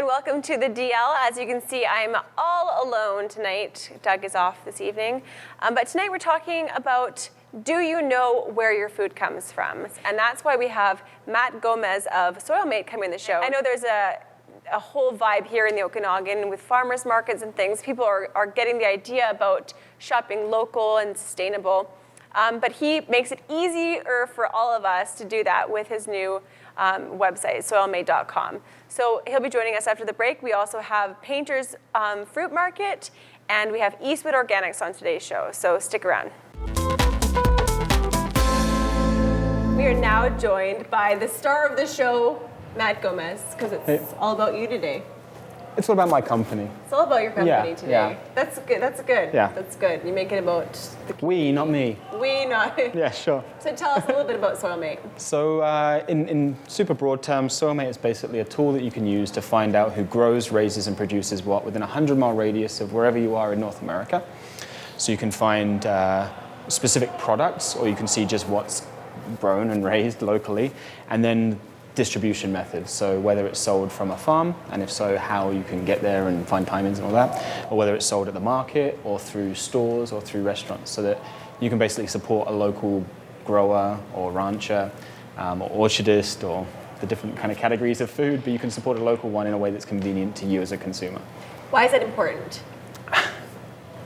and welcome to the DL. As you can see, I'm all alone tonight. Doug is off this evening. But tonight we're talking about, do you know where your food comes from? And that's why we have Matt Gomez of Soilmate coming on the show. I know there's a whole vibe here in the Okanagan with farmers markets and things. People are getting the idea about shopping local and sustainable. But he makes it easier for all of us to do that with his new website, soilmate.com. So he'll be joining us after the break. We also have Painter's Fruit Market, and we have Eastwood Organics on today's show, so stick around. We are now joined by the star of the show, Matt Gomez, because it's all about you today. It's all about my company. It's all about your company today. Yeah. That's good. That's good. Yeah. That's good. You make it about the We, not me. We, not. Yeah, sure. So tell us a little bit about Soilmate. So in super broad terms, Soilmate is basically a tool that you can use to find out who grows, raises, and produces what within a 100-mile radius of wherever you are in North America. So you can find specific products, or you can see just what's grown and raised locally, and then distribution methods, so whether it's sold from a farm, and if so, how you can get there and find timings and all that, or whether it's sold at the market or through stores or through restaurants, so that you can basically support a local grower or rancher or orchardist or the different kind of categories of food, but you can support a local one in a way that's convenient to you as a consumer. Why is that important?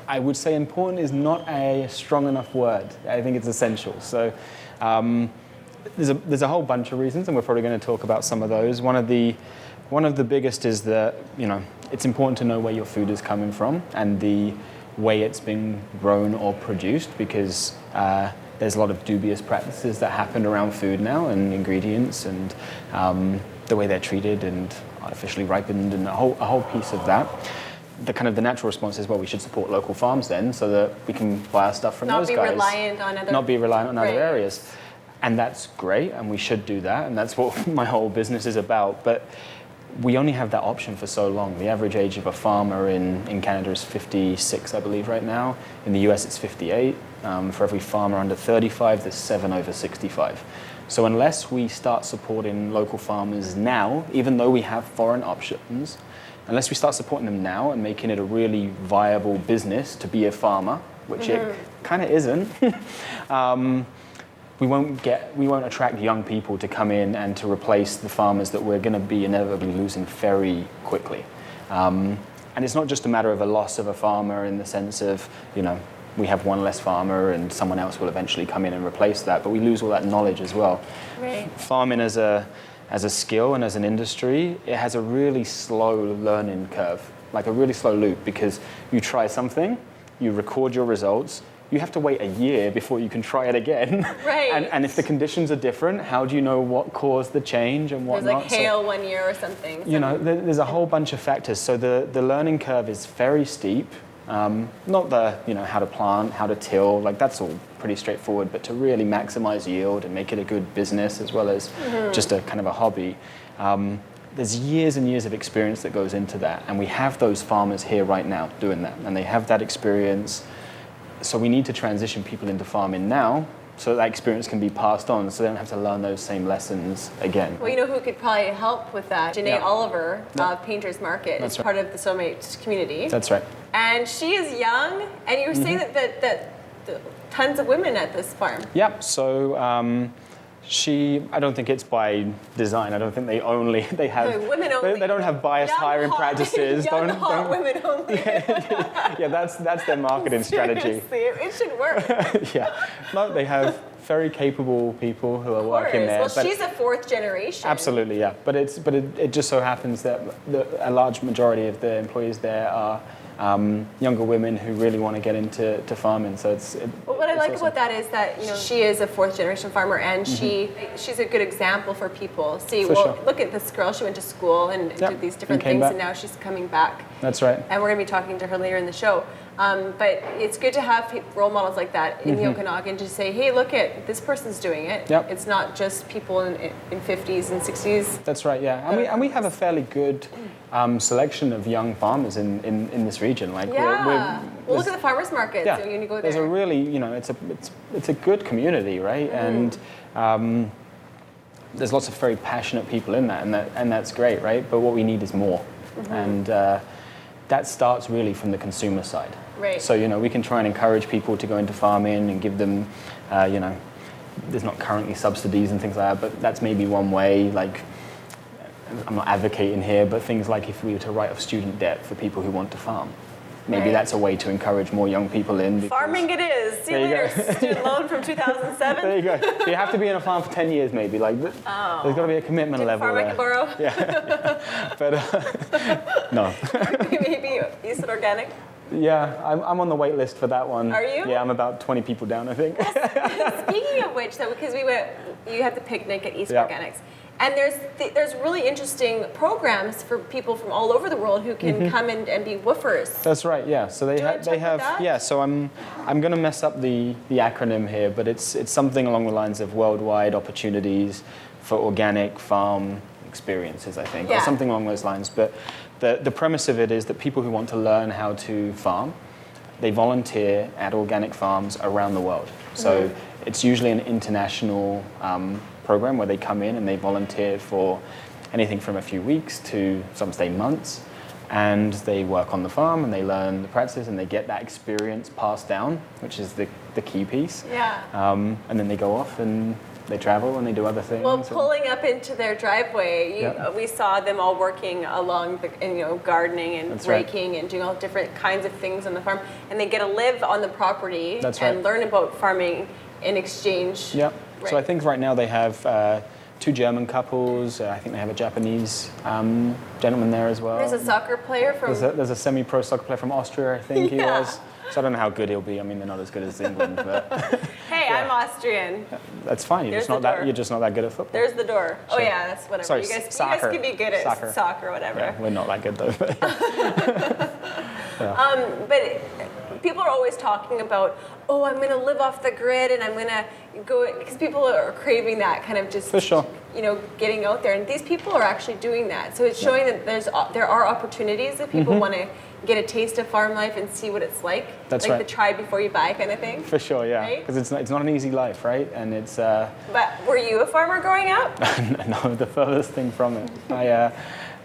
I would say important is not a strong enough word. I think it's essential. So there's a whole bunch of reasons, and we're probably going to talk about some of those. One of the biggest is that, it's important to know where your food is coming from and the way it's been grown or produced, because there's a lot of dubious practices that happen around food now, and ingredients, and the way they're treated and artificially ripened, and a whole piece of that. The natural response is, well, we should support local farms then, so that we can buy our stuff from those guys. Not be reliant on other areas. And that's great, and we should do that, and that's what my whole business is about. But we only have that option for so long. The average age of a farmer in Canada is 56, I believe, right now. In the US, it's 58. For every farmer under 35, there's 7 over 65. So unless we start supporting local farmers now, even though we have foreign options, unless we start supporting them now and making it a really viable business to be a farmer, which it kind of isn't, we won't attract young people to come in and to replace the farmers that we're going to be inevitably losing very quickly. And it's not just a matter of a loss of a farmer in the sense of, we have one less farmer and someone else will eventually come in and replace that, but we lose all that knowledge as well. Right. Farming as a skill and as an industry, it has a really slow learning curve, like a really slow loop, because you try something, you record your results, you have to wait a year before you can try it again. Right. And if the conditions are different, how do you know what caused the change and what not? There's hail one year or something. There's a whole bunch of factors. So the learning curve is very steep. Not how to plant, how to till, that's all pretty straightforward, but to really maximize yield and make it a good business as well as just a kind of a hobby. There's years and years of experience that goes into that. And we have those farmers here right now doing that. And they have that experience. So we need to transition people into farming now so that experience can be passed on, so they don't have to learn those same lessons again. Well, you know who could probably help with that? Janae Oliver of Painter's Market is part of the Soilmate community. That's right. And she is young, and you were saying that tons of women at this farm. Yeah, so I don't think it's by design. I don't think they have women only. They don't have biased hiring practices. Young, hot women only. Yeah, that's their marketing strategy. Seriously, it should work. Yeah, no, they have very capable people who are working there. Well, she's a fourth generation. Absolutely, yeah. But it just so happens that a large majority of the employees there are younger women who really want to get into farming. So what I like about that is that she is a fourth generation farmer, and she's a good example for people. Look at this girl. She went to school and did these different things, and now she's coming back. That's right. And we're going to be talking to her later in the show. But it's good to have role models like that in the Okanagan to say, hey, look at this person's doing it. Yep. It's not just people in 50s and 60s. That's right, yeah. And we have a fairly good selection of young farmers in this region. Look at the farmers markets. Yeah, when you go there. There's a really, it's a good community, right? And there's lots of very passionate people in that, and that's great, right? But what we need is more. and that starts really from the consumer side. Right. So we can try and encourage people to go into farming and give them, there's not currently subsidies and things like that, but that's maybe one way. Like, I'm not advocating here, but things like if we were to write off student debt for people who want to farm, maybe Right. that's a way to encourage more young people in. Farming it is. See you There you later, student loan from 2007. There you go. You have to be in a farm for 10 years maybe. Like, there's got to be a commitment level Farm I there. can borrow. Yeah. But no. Maybe you said organic. Yeah, I'm on the wait list for that one. Are you? Yeah, I'm about 20 people down, I think. Speaking of which, though, because you had the picnic at East Yeah. Organics, and there's really interesting programs for people from all over the world who can come and be woofers. That's right. Yeah. So you wanna talk about that? Yeah. So I'm going to mess up the acronym here, but it's something along the lines of worldwide opportunities for organic farm experiences, I think, Yeah. or something along those lines. But the premise of it is that people who want to learn how to farm, they volunteer at organic farms around the world. So it's usually an international program where they come in and they volunteer for anything from a few weeks to some stay months, and they work on the farm and they learn the practices and they get that experience passed down, which is the key piece. Yeah. And then they go off and they travel and they do other things. Well, and- pulling up into their driveway, Yeah. we saw them all working along gardening and That's right. raking and doing all different kinds of things on the farm, and they get to live on the property That's and right. learn about farming in exchange. Yeah. Right. So I think right now they have 2 German couples. I think they have a Japanese gentleman there as well. There's a soccer player from. There's a semi-pro soccer player from Austria, I think he Yeah. was. So I don't know how good he'll be. I mean, they're not as good as England, but Hey, I'm Austrian. that's fine. You're There's just the door. You're just not that good at football. There's the door. Oh Sure. yeah, that's whatever. Sorry, you guys soccer. can be good at Soccer. soccer, whatever. Yeah, we're not that good though. But But people are always talking about, oh, I'm going to live off the grid and I'm going to go, because people are craving that kind of just, For sure. getting out there. And these people are actually doing that. So it's showing that there are opportunities that people want to get a taste of farm life and see what it's like. That's like right. the try before you buy kind of thing. for sure, yeah, Right? because it's not an easy life, right? And it's But were you a farmer growing up? no, the furthest thing from it.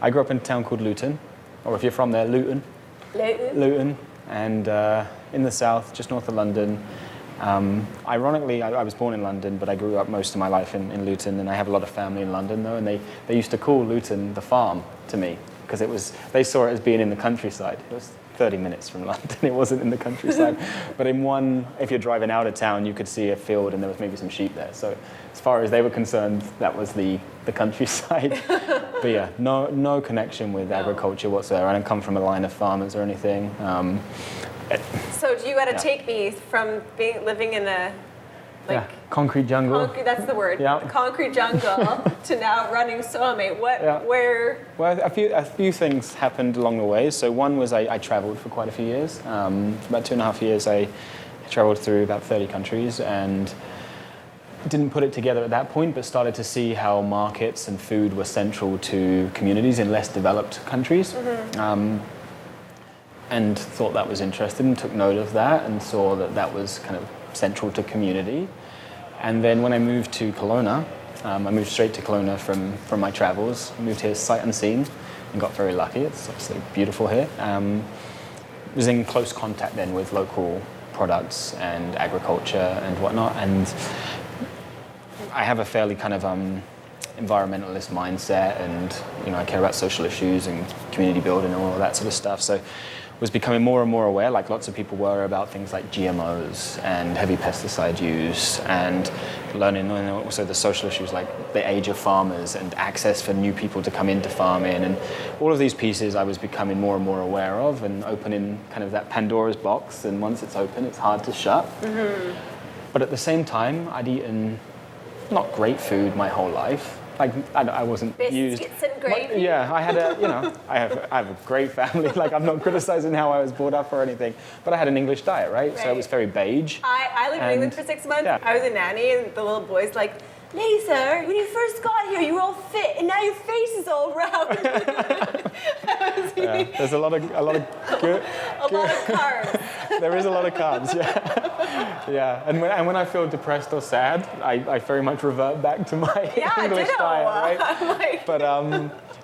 I grew up in a town called Luton, or if you're from there, Luton. Luton, and in the south, just north of London. Ironically, I was born in London, but I grew up most of my life in Luton, and I have a lot of family in London, though, and they used to call Luton the farm to me, because they saw it as being in the countryside. It was 30 minutes from London, it wasn't in the countryside. But if you're driving out of town, you could see a field, and there was maybe some sheep there. So as far as they were concerned, that was the countryside. But yeah, no connection with agriculture whatsoever. I don't come from a line of farmers or anything. So you got to Yeah. take me from living in a, Yeah, concrete jungle. concrete, that's the word, Yeah. concrete jungle to now running Soame. Yeah. Where, Well, a few things happened along the way. So one was I traveled for quite a few years. For about 2.5 years, I traveled through about 30 countries and didn't put it together at that point, but started to see how markets and food were central to communities in less developed countries. And thought that was interesting, and took note of that, and saw that was kind of central to community. And then when I moved to Kelowna, I moved straight to Kelowna from my travels. Moved here sight unseen and got very lucky. It's obviously beautiful here. Was in close contact then with local products and agriculture and whatnot. And I have a fairly kind of environmentalist mindset, and I care about social issues and community building and all of that sort of stuff. So was becoming more and more aware, like lots of people were, about things like GMOs and heavy pesticide use, and learning also the social issues like the age of farmers and access for new people to come into farming, and all of these pieces I was becoming more and more aware of, and opening kind of that Pandora's box, and once it's open it's hard to shut. But at the same time, I'd eaten not great food my whole life. Like I wasn't used. biscuits and gravy? Yeah, I had I have a great family. Like I'm not criticizing how I was brought up or anything, but I had an English diet, right? So it was very beige. I lived in And- England for 6 months. yeah. I was a nanny, and the little boy's like, Lisa, when you first got here, you were all fit, and now your face is all round. Yeah, there's a lot of good. A lot of carbs. There is a lot of carbs, yeah. Yeah, and when I feel depressed or sad, I very much revert back to my Yeah, English ditto. diet, right? I'm like, But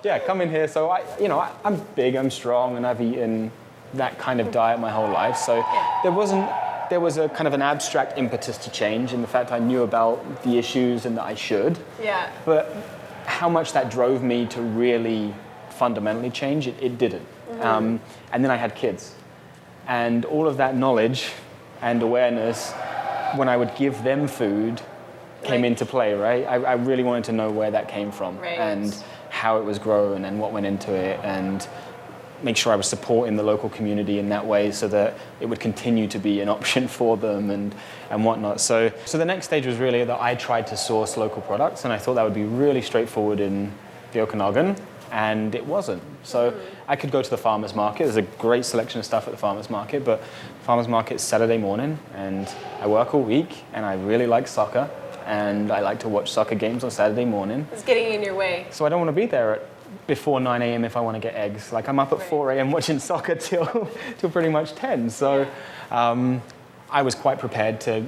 yeah, come in here. So I'm big, I'm strong, and I've eaten that kind of diet my whole life. So there was a kind of an abstract impetus to change in the fact I knew about the issues and that I should. Yeah. But how much that drove me to really fundamentally change, it didn't. And then I had kids. And all of that knowledge and awareness, when I would give them food, came into play, right? I really wanted to know where that came from and how it was grown and what went into it, and make sure I was supporting the local community in that way so that it would continue to be an option for them and whatnot. So the next stage was really that I tried to source local products, and I thought that would be really straightforward in the Okanagan, and it wasn't. So I could go to the farmer's market. There's a great selection of stuff at the farmer's market, but farmer's market's Saturday morning, and I work all week, and I really like soccer, and I like to watch soccer games on Saturday morning. It's getting in your way. So I don't want to be there before 9 a.m. if I want to get eggs. Like, I'm up at 4 a.m. watching soccer till pretty much 10. So I was quite prepared to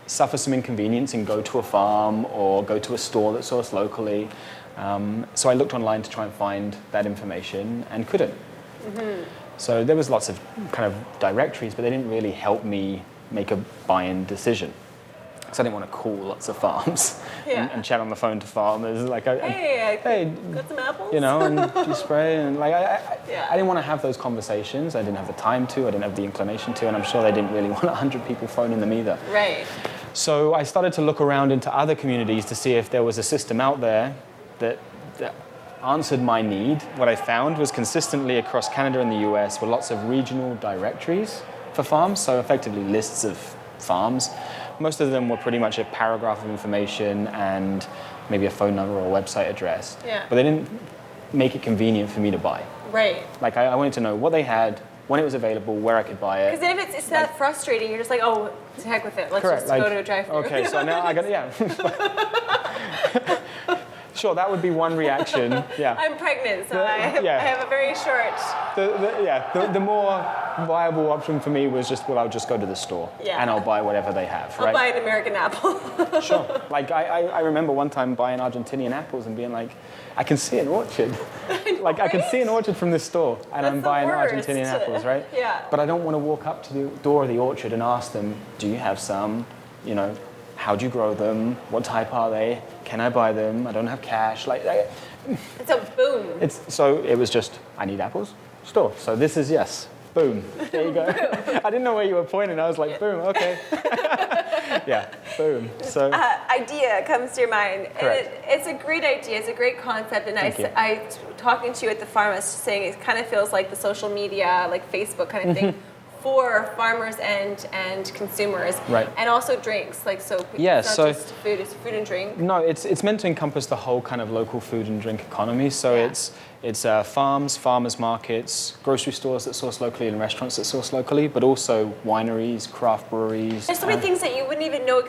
suffer some inconvenience and go to a farm or go to a store that's sourced locally. So I looked online to try and find that information and couldn't. So there was lots of kind of directories, but they didn't really help me make a buy-in decision. So I didn't want to call lots of farms and chat on the phone to farmers. Like, hey, got some apples? And do you spray? And like, I didn't want to have those conversations. I didn't have the time to. I didn't have the inclination to. And I'm sure they didn't really want 100 people phoning them either. Right. So I started to look around into other communities to see if there was a system out there that answered my need. What I found was consistently across Canada and the US were lots of regional directories for farms. So effectively lists of farms. Most of them were pretty much a paragraph of information and maybe a phone number or a website address. Yeah. But they didn't make it convenient for me to buy. Right. Like, I wanted to know what they had, when it was available, where I could buy it. Because then if it's that frustrating, you're just like, oh, to heck with it. Let's Correct. just go to a drive-thru. Okay, so now I got Sure, that would be one reaction. Yeah. I'm pregnant, so I have a very short... The more viable option for me was just, well, I'll just go to the store and I'll buy whatever they have, right? I'll buy an American apple. Sure. Like, I remember one time buying Argentinian apples and being like, I can see an orchard. Like, I can see an orchard from this store, and I'm buying Argentinian apples, right? Yeah. But I don't want to walk up to the door of the orchard and ask them, do you have some? How do you grow them? What type are they? Can I buy them? I don't have cash. It's a boom. So it was just, I need apples, store. So this is yes. Boom. There you go. I didn't know where you were pointing. I was like, boom, okay. Yeah, boom. So idea comes to your mind. Correct. And it's a great idea. It's a great concept. And I talking to you at the farm, I was just saying it kind of feels like the social media, like Facebook kind of thing. For farmers and consumers, right? And also drinks, it's not just food; it's food and drink. No, it's meant to encompass the whole kind of local food and drink economy. So it's farms, farmers markets, grocery stores that source locally, and restaurants that source locally, but also wineries, craft breweries. There's so many things that you wouldn't even know.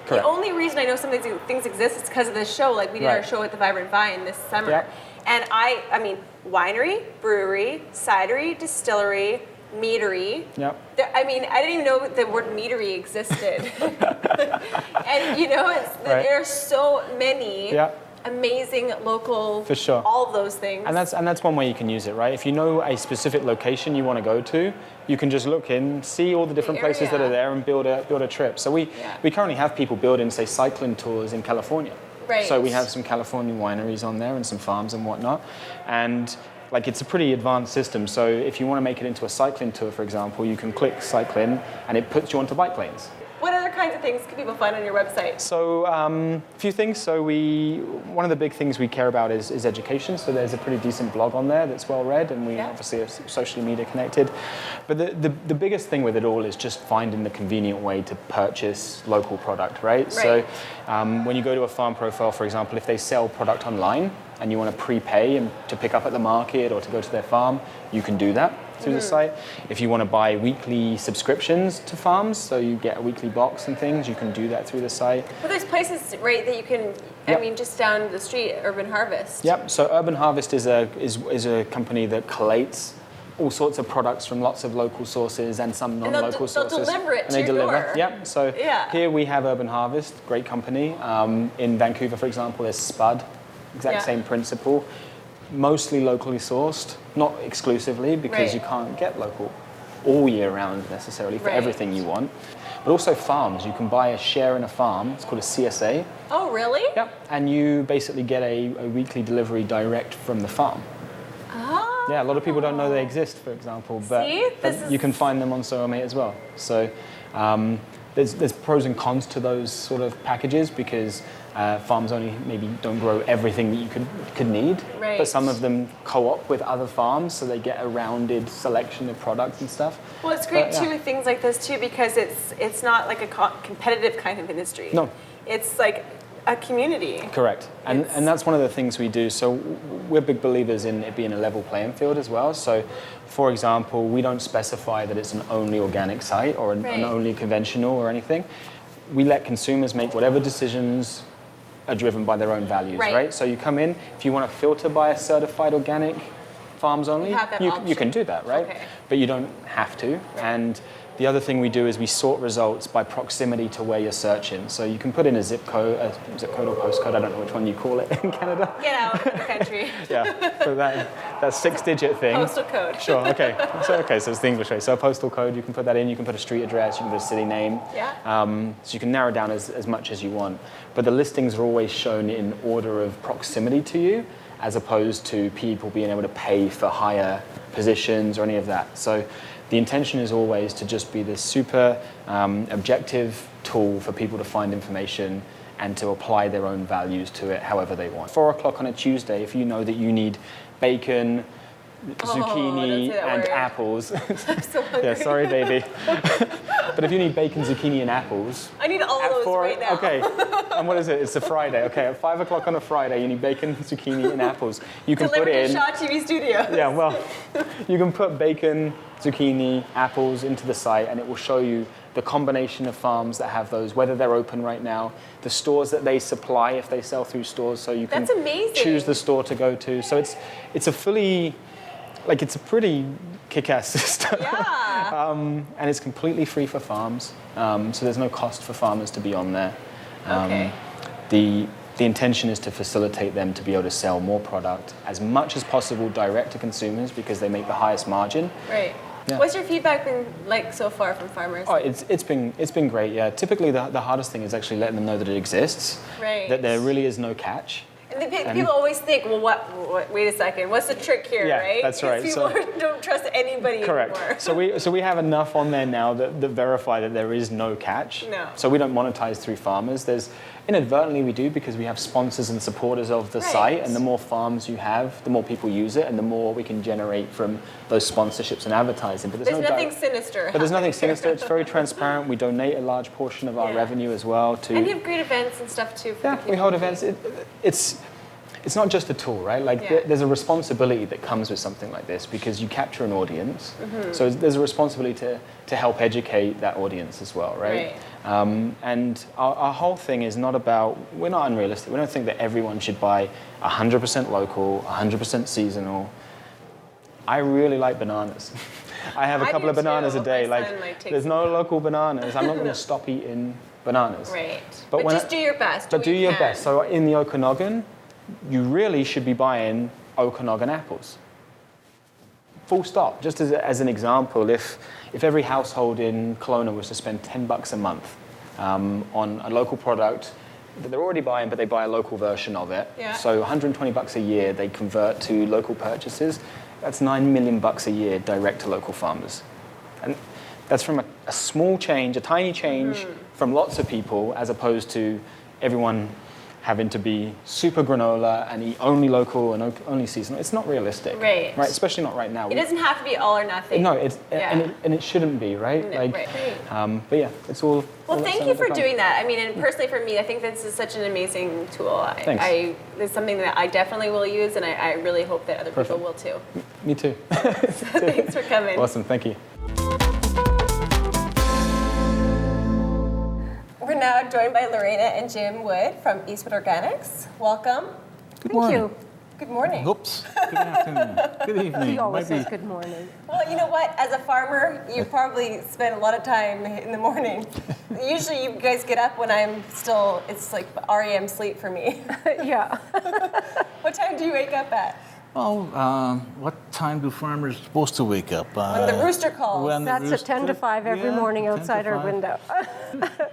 The only reason I know some of these things exist is because of this show. Like, we did our show at the Vibrant Vine this summer, and I mean, winery, brewery, cidery, distillery, meadery. Yep. I mean, I didn't even know the word meadery existed. And there are so many amazing local, for sure, all of those things. And that's one way you can use it, right? If you know a specific location you want to go to, you can just look in, see all the different places that are there, and build a trip. So we currently have people building, say, cycling tours in California. Right. So we have some California wineries on there and some farms and whatnot, and it's a pretty advanced system. So if you want to make it into a cycling tour, for example, you can click cycling and it puts you onto bike lanes. What other kinds of things can people find on your website? So a few things. So one of the big things we care about is education. So there's a pretty decent blog on there that's well read, and we obviously are socially media connected. But the biggest thing with it all is just finding the convenient way to purchase local product, right? So when you go to a farm profile, for example, if they sell product online and you want to prepay and to pick up at the market or to go to their farm, you can do that through the site. If you want to buy weekly subscriptions to farms, so you get a weekly box and things, you can do that through the site. Well, there's places, right, that you can, I mean, just down the street, Urban Harvest. Yep, so Urban Harvest is a company that collates all sorts of products from lots of local sources and some non-local sources. They'll deliver it to your door. Yep, so here we have Urban Harvest, great company. In Vancouver, for example, there's Spud, exact same principle. mostly locally sourced, not exclusively because Right. you can't get local all year round necessarily for Right. everything you want. But also farms, you can buy a share in a farm, it's called a CSA. Oh, really? Yep. And you basically get a weekly delivery direct from the farm. Oh. Yeah, a lot of people don't know they exist, for example, but, See? but This you is- can find them on SoilMate as well. So there's pros and cons to those sort of packages because farms only maybe don't grow everything that you could need, Right. but some of them co-op with other farms, so they get a rounded selection of products and stuff. Well, it's great But, yeah. too with things like this too because it's not like a competitive kind of industry. No. It's like a community. Correct, and It's- and that's one of the things we do. So we're big believers in it being a level playing field as well. So, for example, we don't specify that it's an only organic site or Right. an only conventional or anything. We let consumers make whatever decisions are driven by their own values, Right. right? So you come in, if you want to filter by a certified organic farms only, You have that you option. can do that, right? Okay. But you don't have to. And the other thing we do is we sort results by proximity to where you're searching. So you can put in a zip code or postcode, I don't know which one you call it in Canada. Get out of the country. Yeah, so that 6-digit thing. Postal code. Sure, okay. So it's the English way. So a postal code, you can put that in, you can put a street address, you can put a city name. Yeah. So you can narrow down as much as you want. But the listings are always shown in order of proximity to you, as opposed to people being able to pay for higher positions or any of that. So the intention is always to just be this super objective tool for people to find information and to apply their own values to it however they want. 4 o'clock on a Tuesday, if you know that you need bacon, zucchini, don't say that and word. apples. I'm so hungry. Yeah, sorry, baby. But if you need bacon, zucchini, and apples, I need all at those 4, right now. okay. And what is it? It's a Friday. Okay, at 5 o'clock on a Friday, you need bacon, zucchini, and apples. You can Delivered put to in. Shaw TV Studios. Yeah, well, you can put bacon, zucchini, apples into the site, and it will show you the combination of farms that have those, whether they're open right now, the stores that they supply if they sell through stores, so you can That's amazing. choose the store to go to. So it's a fully, like it's a pretty kick-ass system. Yeah. And it's completely free for farms, so there's no cost for farmers to be on there. Okay. The intention is to facilitate them to be able to sell more product as much as possible direct to consumers because they make the highest margin. Right. Yeah. What's your feedback been like so far from farmers? Oh, it's been great. Yeah. Typically, the hardest thing is actually letting them know that it exists. Right. That there really is no catch. And people always think, well, what? Wait a second. What's the trick here, Yeah, right? that's right. People don't trust anybody Correct. anymore. So we have enough on there now that verify that there is no catch. No. So we don't monetize through farmers. There's inadvertently we do because we have sponsors and supporters of the Right. site, and the more farms you have, the more people use it, and the more we can generate from those sponsorships and advertising. But There's no nothing direct- sinister. But there's nothing happening sinister. It's very transparent. We donate a large portion of our Yeah. revenue as well to. And you have great events and stuff too. For Yeah, the we hold events. It's not just a tool, right? Like Yeah. there's a responsibility that comes with something like this because you capture an audience. Mm-hmm. So there's a responsibility to help educate that audience as well, right? And our whole thing is not about, we're not unrealistic. We don't think that everyone should buy 100% local, 100% seasonal. I really like bananas. I have a I couple do of bananas too. a day. My Like son, like, takes there's them. no local bananas. I'm not going to stop eating bananas. Right. But But when just do your best. But what do you your can. best. So in the Okanagan, you really should be buying Okanagan apples. Full stop. Just as an example, if every household in Kelowna was to spend $10 a month on a local product that they're already buying, but they buy a local version of it, Yeah. so $120 a year they convert to local purchases, that's $9 million a year direct to local farmers. And that's from a small change, a tiny change from lots of people, as opposed to everyone having to be super granola and eat only local and only seasonal. It's not realistic. Right. Especially not right now. It doesn't have to be all or nothing. No, Yeah. and it shouldn't be, right? No, right. But yeah, it's all. Well, all thank that's you under for the doing that. I mean, and personally for me, I think this is such an amazing tool. Thanks. It's something that I definitely will use, and I really hope that other people Perfect. will too. Me too. Thanks for coming. Awesome, thank you. We're now joined by Lorena and Jim Wood from Eastwood Organics. Welcome. Good morning. Good morning. Oops. Good afternoon. Good evening. He always Might be- says good morning. Well, you know what? As a farmer, you probably spend a lot of time in the morning. Usually, you guys get up when it's like REM sleep for me. Yeah. What time do you wake up at? What time do farmers supposed to wake up? When the rooster calls. That's at 10 to 5 every morning 10 to outside our 5. window.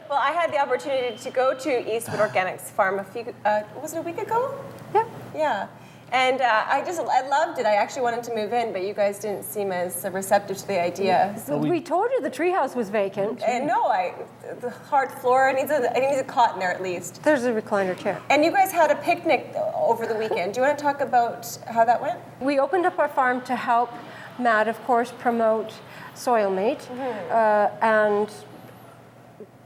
Well, I had the opportunity to go to Eastwood Organics Farm was it a week ago? Yeah. Yeah. And I loved it. I actually wanted to move in, but you guys didn't seem as receptive to the idea. So we told you the treehouse was vacant. And no, the hard floor, it needs a cot in there at least. There's a recliner chair. And you guys had a picnic over the weekend. Do you want to talk about how that went? We opened up our farm to help Matt, of course, promote SoilMate. And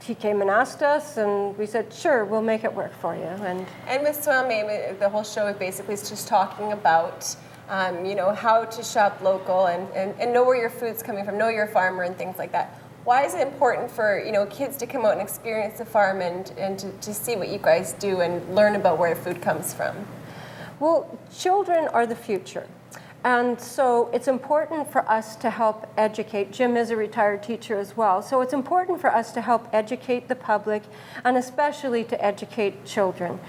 he came and asked us, and we said, sure, we'll make it work for you. And with SoilMate, the whole show basically is just talking about, how to shop local and know where your food's coming from, know your farmer and things like that. Why is it important for, kids to come out and experience the farm and to see what you guys do and learn about where food comes from? Well, children are the future. And so it's important for us to help educate. Jim is a retired teacher as well. So it's important for us to help educate the public and especially to educate children.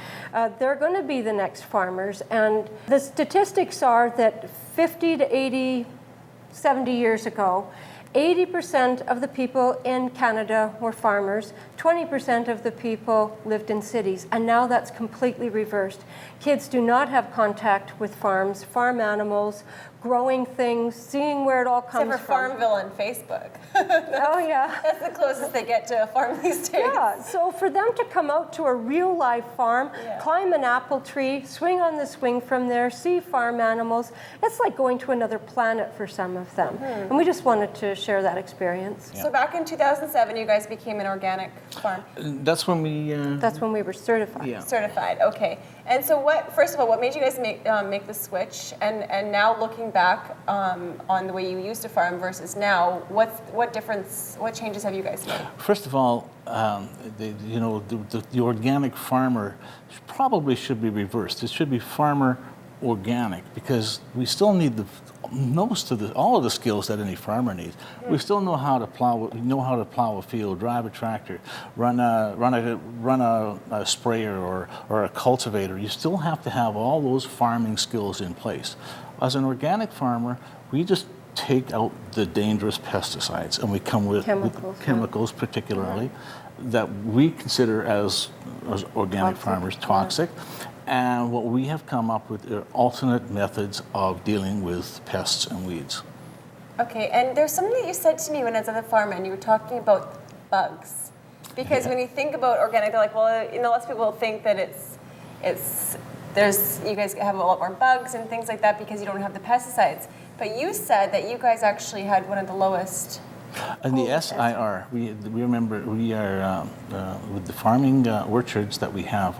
They're going to be the next farmers. And the statistics are that 50 to 80, 70 years ago, 80% of the people in Canada were farmers, 20% of the people lived in cities, and now that's completely reversed. Kids do not have contact with farms, farm animals, growing things, seeing where it all comes Except for from. Farmville on Facebook. Oh, yeah. That's the closest they get to a farm these days. Yeah, so for them to come out to a real live farm, climb an apple tree, swing on the swing from there, see farm animals, it's like going to another planet for some of them. And we just wanted to share that experience. So back in 2007, you guys became an organic farm. That's when we. That's when we were certified. Yeah. Certified, okay. And so first of all, what made you guys make the switch? And now looking back on the way you used to farm versus now, what difference, what changes have you guys made? First of all, the organic farmer probably should be reversed. It should be farmer organic because we still need all of the skills that any farmer needs. We still know how to plow a field, drive a tractor, run a sprayer or a cultivator. You still have to have all those farming skills in place. As an organic farmer, we just take out the dangerous pesticides and we come with chemicals particularly that we consider as organic farmers toxic. And what we have come up with are alternate methods of dealing with pests and weeds. Okay, and there's something that you said to me when I was at the farm and you were talking about bugs. Because when you think about organic, they're like, well, lots of people think that you guys have a lot more bugs and things like that because you don't have the pesticides. But you said that you guys actually had one of the lowest. And the SIR, we remember we are with the farming orchards that we have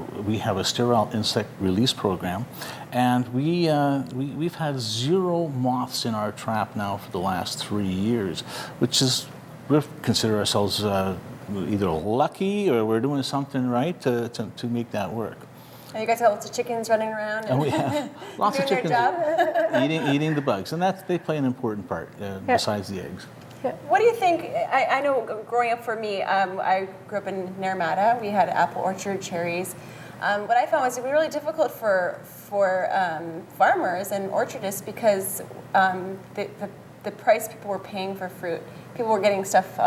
a sterile insect release program, and we've had 0 moths in our trap now for the last 3 years, which is we consider ourselves either lucky or we're doing something right to make that work. And you guys have lots of chickens running around And we have lots of doing chickens their job. eating the bugs, and they play an important part besides the eggs. What do you think? I know growing up for me, I grew up in Naramata. We had apple orchard, cherries. What I found was it was really difficult for farmers and orchardists because the price people were paying for fruit. People were getting stuff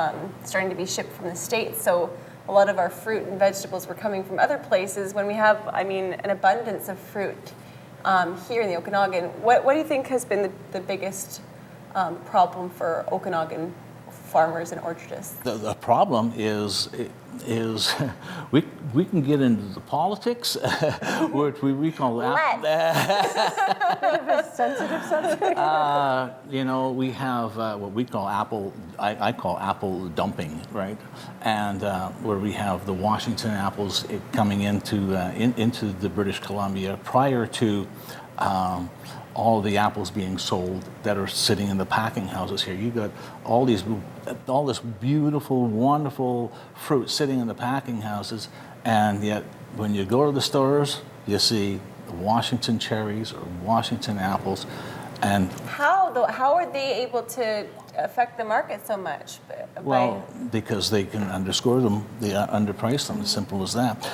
starting to be shipped from the States, so a lot of our fruit and vegetables were coming from other places when we have, an abundance of fruit here in the Okanagan. What do you think has been the biggest problem for Okanagan farmers and orchardists? The problem is we can get into the politics, which we call Let's. Bit of a sensitive subject. we have what we call I call apple dumping, right? And where we have the Washington apples coming into the British Columbia prior to all the apples being sold that are sitting in the packing houses here. You got all this beautiful, wonderful fruit sitting in the packing houses, and yet when you go to the stores, you see Washington cherries or Washington apples, And How though? How are they able to affect the market so much? well, because they can underscore them, they underprice them, as simple as that.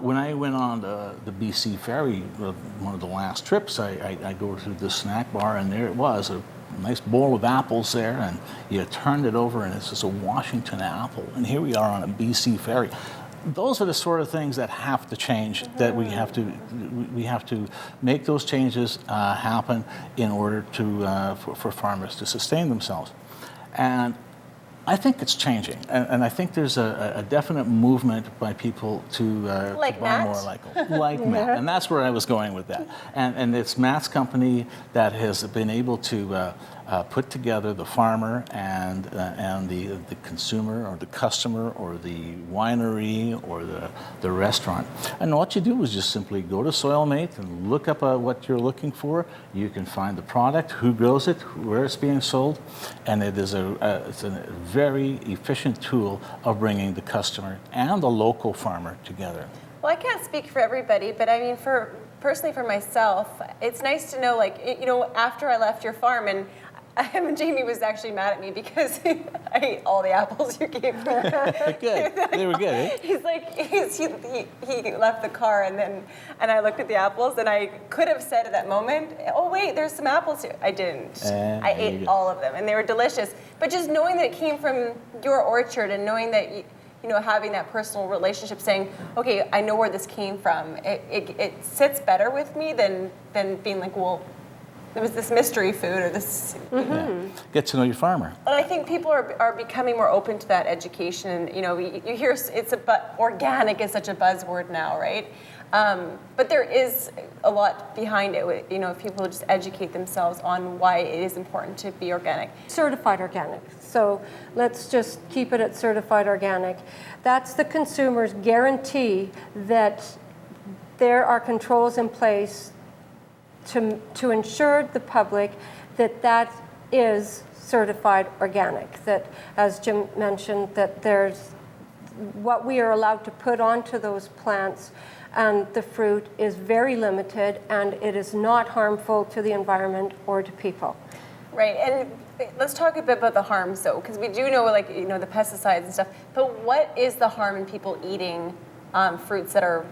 When I went on the BC Ferry, one of the last trips, I go to the snack bar, and there it was, a nice bowl of apples there, and you turned it over, and it's just a Washington apple. And here we are on a BC Ferry. Those are the sort of things that have to change, that we have to make those changes happen in order to for farmers to sustain themselves. And I think it's changing, and I think there's a definite movement by people to Like buy Matt? more like Matt, and that's where I was going with that. And it's Matt's company that has been able to put together the farmer and the consumer or the customer or the winery or the restaurant. And what you do is just simply go to Soilmate and look up what you're looking for. You can find the product, who grows it, where it's being sold, and it is it's a very efficient tool of bringing the customer and the local farmer together. Well, I can't speak for everybody, but I mean, personally for myself, it's nice to know, like, you know, after I left your farm, and Jamie was actually mad at me because I ate all the apples you gave me. Good. They were good, eh? He's like, he left the car, and I looked at the apples, and I could have said at that moment, oh wait, there's some apples here. I didn't. I there you ate go. all of them, and they were delicious. But just knowing that it came from your orchard, and knowing that you know, having that personal relationship, saying, okay, I know where this came from, it sits better with me than being like, well, there was this mystery food or this. Yeah. Get to know your farmer. And I think people are becoming more open to that education. And you know, you hear organic is such a buzzword now, right? But there is a lot behind it. You know, if people just educate themselves on why it is important to be organic. Certified organic. So let's just keep it at certified organic. That's the consumer's guarantee that there are controls in place to ensure the public that that is certified organic. That, as Jim mentioned, that there's what we are allowed to put onto those plants and the fruit is very limited, and it is not harmful to the environment or to people. Right, and let's talk a bit about the harms though, because we do know, like, you know, the pesticides and stuff, but what is the harm in people eating fruits that are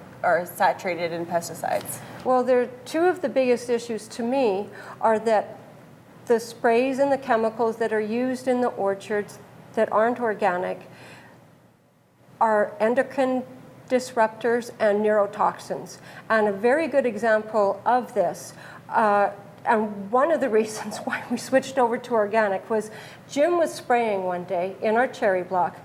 saturated in pesticides? Well, two of the biggest issues to me are that the sprays and the chemicals that are used in the orchards that aren't organic are endocrine disruptors and neurotoxins. And a very good example of this, and one of the reasons why we switched over to organic, was Jim was spraying one day in our cherry block,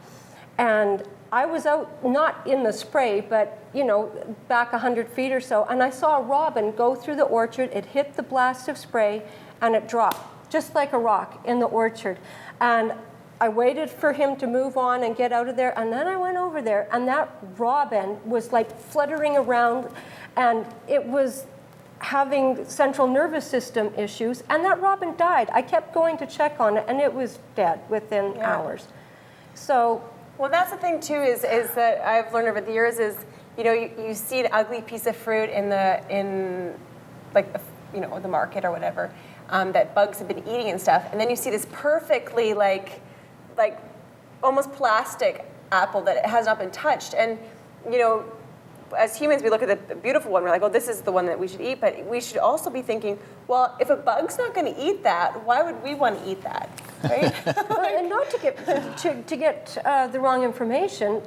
and I was out, not in the spray, but you know, back 100 feet or so, and I saw a robin go through the orchard. It hit the blast of spray, and it dropped, just like a rock in the orchard. And I waited for him to move on and get out of there, and then I went over there, and that robin was like fluttering around, and it was having central nervous system issues, and that robin died. I kept going to check on it, and it was dead within hours. So. Well, that's the thing too, is that I've learned over the years is, you know, you see an ugly piece of fruit in like, you know, the market or whatever, that bugs have been eating and stuff, and then you see this perfectly like almost plastic apple that has not been touched, and you know, as humans, we look at the beautiful one, we're like, oh, this is the one that we should eat, but we should also be thinking, well, if a bug's not going to eat that, why would we want to eat that, right? And not to get the wrong information,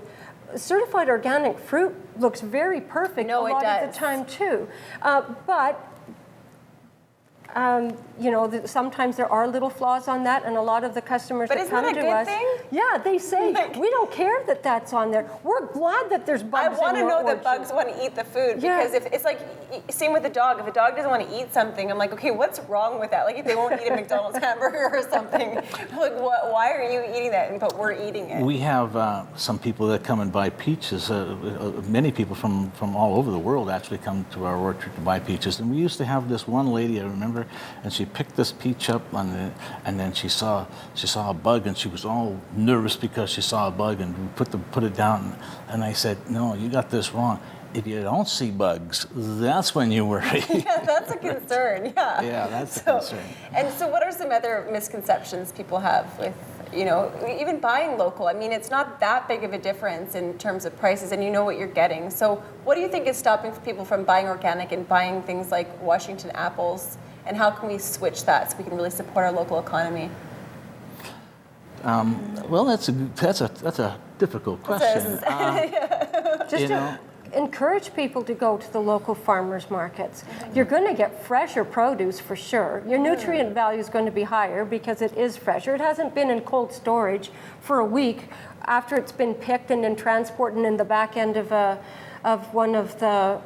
certified organic fruit looks very perfect No, a it lot of does. the time too. But you know, sometimes there are little flaws on that, and a lot of the customers But that isn't come that a to good us, thing? yeah, they say we don't care that that's on there. We're glad that there's I bugs want in to your know that orchard. bugs want to eat the food, Yeah. because if it's like, same with the dog. If a dog doesn't want to eat something, I'm like, okay, what's wrong with that? Like, if they won't eat a McDonald's hamburger or something, like, why are you eating that? But we're eating it. We have some people that come and buy peaches. Many people from all over the world actually come to our orchard to buy peaches. And we used to have this one lady, I remember, and she picked this peach up, and then she saw a bug, and she was all nervous because she saw a bug, and we put it down. And I said, no, you got this wrong. If you don't see bugs, that's when you worry. Yeah, that's a concern. Yeah. Yeah, that's a concern. And so, what are some other misconceptions people have with, even buying local? I mean, it's not that big of a difference in terms of prices, and you know what you're getting. So, what do you think is stopping people from buying organic and buying things like Washington apples? And how can we switch that so we can really support our local economy? Well, that's a difficult question. Just to encourage people to go to the local farmers markets. You're going to get fresher produce for sure. Your nutrient value is going to be higher because it is fresher. It hasn't been in cold storage for a week after it's been picked and then transported in the back end of one of the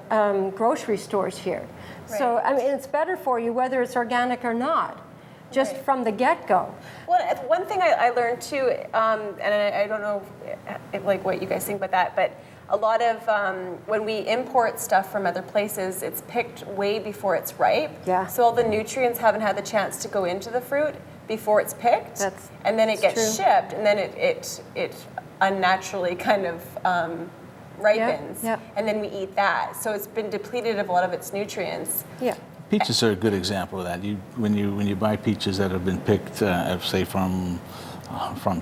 grocery stores here. Right. So, I mean, it's better for you whether it's organic or not, just from the get-go. Well, one thing I learned too, and I don't know like what you guys think about that, but a lot of when we import stuff from other places, it's picked way before it's ripe. Yeah. So all the nutrients haven't had the chance to go into the fruit before it's picked, and then it gets true. shipped, and then it unnaturally kind of ripens, and then we eat that. So it's been depleted of a lot of its nutrients. Yeah. Peaches are a good example of that. When you buy peaches that have been picked, say from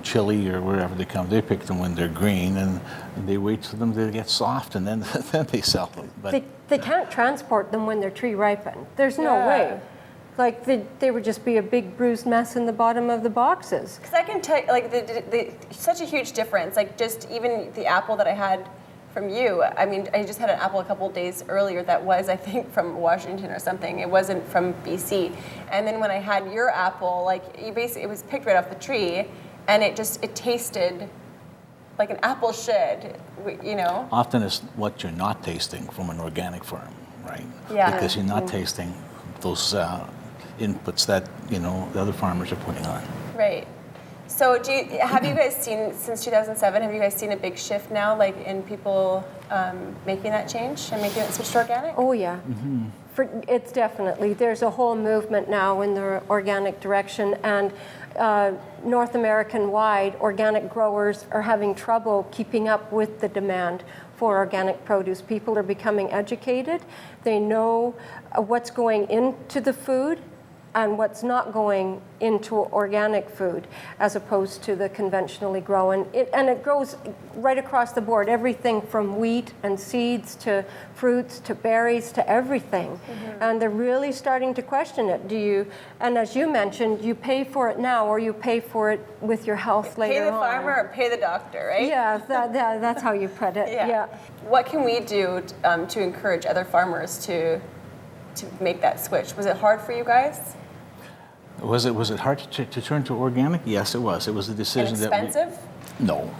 Chile or wherever they come, they pick them when they're green, and they wait for them to get soft, and then then they sell them. But They can't transport them when they're tree ripened. There's no way. Like they would just be a big bruised mess in the bottom of the boxes. Because I can tell, like, such a huge difference. Like, just even the apple that I had from you. I mean, I just had an apple a couple of days earlier that was, I think, from Washington or something. It wasn't from BC. And then when I had your apple, like, it was picked right off the tree, and it tasted like an apple should, often it's what you're not tasting from an organic farm, right? Yeah. Because you're not tasting those inputs that the other farmers are putting on. Right. So have you guys seen, since 2007, have you guys seen a big shift now, like in people making that change and making that switch to organic? Oh yeah. It's definitely, there's a whole movement now in the organic direction, and North American wide, organic growers are having trouble keeping up with the demand for organic produce. People are becoming educated. They know what's going into the food and what's not going into organic food as opposed to the conventionally grown. And it grows right across the board, everything from wheat and seeds to fruits to berries to everything. And they're really starting to question it. And as you mentioned, you pay for it now or you pay for it with your health later on. Pay the farmer or pay the doctor, right? Yeah, that's how you put it. Yeah. What can we do to encourage other farmers to make that switch? Was it hard for you guys? Was it hard to turn to organic? Yes, it was. It was a decision expensive? No,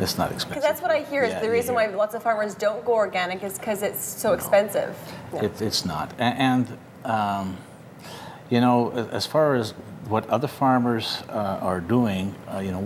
it's not expensive. Because that's what I hear. Is the reason why lots of farmers don't go organic is because it's so expensive. It's not. And as far as what other farmers are doing,